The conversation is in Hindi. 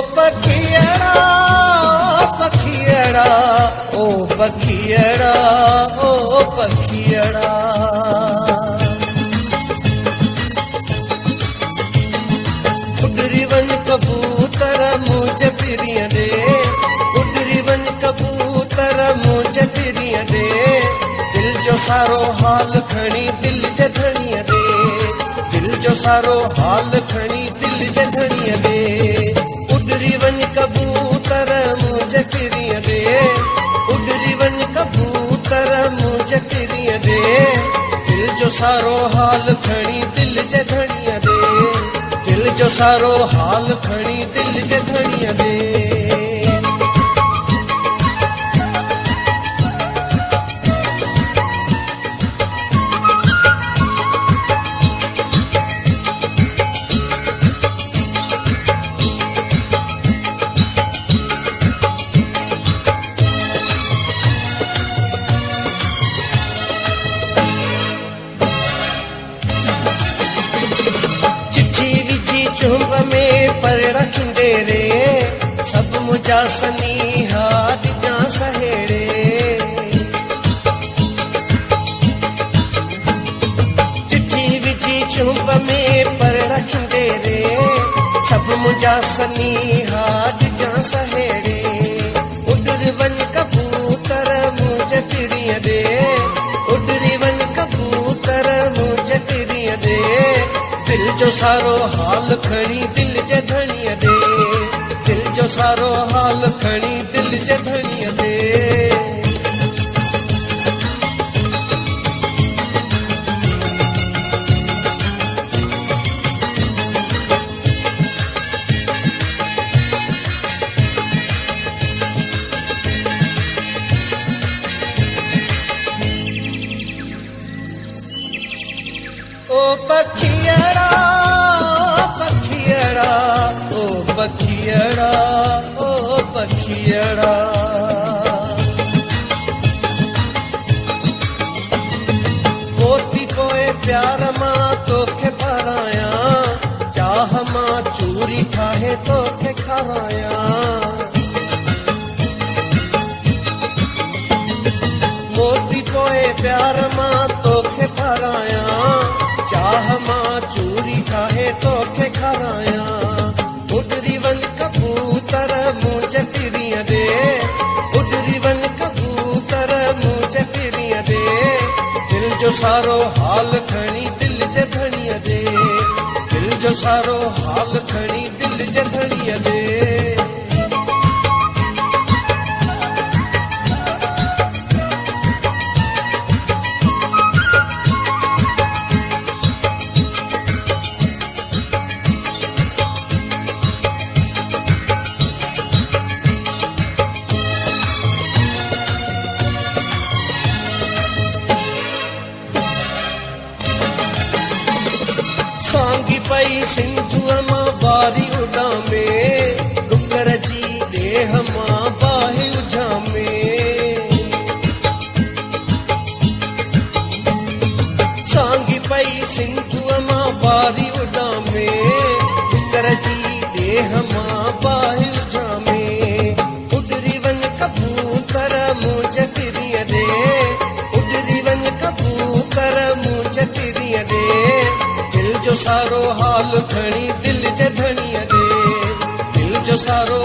पखियड़ा पखियड़ा ओ पखियड़ा ओ पखियड़ा उडरी वन कबूतर मुझे पिरिया दे उडरी वन कबूतर मुझे पिरिया दे दिल जो सारो हाल खणी दिल जे धणिया दे दिल जो सारो हाल खणी दिल जे धणिया दे उडरी वन कबूतर मुझे पिरिया दे उडरी वन कबूतर मुझे पिरिया दे दिल जो सारो हाल खणी दिल जे धणिया दे दिल जो सारो हाल खणी दिल जे धणिया दे चुंब में पर रखंदे रे सब मुझा सनी हाथ जा सहेड़े चिट्ठी विझी चुंब में पर रखंदे रे सब मुझा सनी हाथ जा सहेड़े उडर वन कबूतर मुझे पिरिया दे उडरी वन कबूतर मुझे पिरिया दे दिल जो सारो हाल खणी दिल जे धणिया दे दिल जो सारो हाल खणी दिल जे धणिया दे ओ पखियड़ा पखियड़ा ओ पखियड़ा ओ पखियड़ा पोती पोए प्यार मां तोखे भराया चाह मां चूरी खाए तोखे खाराया मोती पोए प्यार मां तोखे भराया चाह मां चूरी खाए तोखे खाराया उडरी वन कबूतर मुझे पिरिया दे उडरी वन कबूतर मुझे पिरिया दे दिल जो सारो हाल खणी दिल जे धणिया दे दिल जो सारो हाल खणी दिल जे धणिया दे सांगी पई सिंधुअ मां बारी उडा में डुकर जी देह मां बाहि उझा में सांगी पई सिंधुअ मां बारी उडा में डुकर जी देह मां बाहि उझा में उडरी वन कबूतर मुझे पिरिया दे उडरी वन कबूतर मुझे पिरिया दे दिल जो सारो हाल खणी दिल जे धणिया दे दिल जो सारो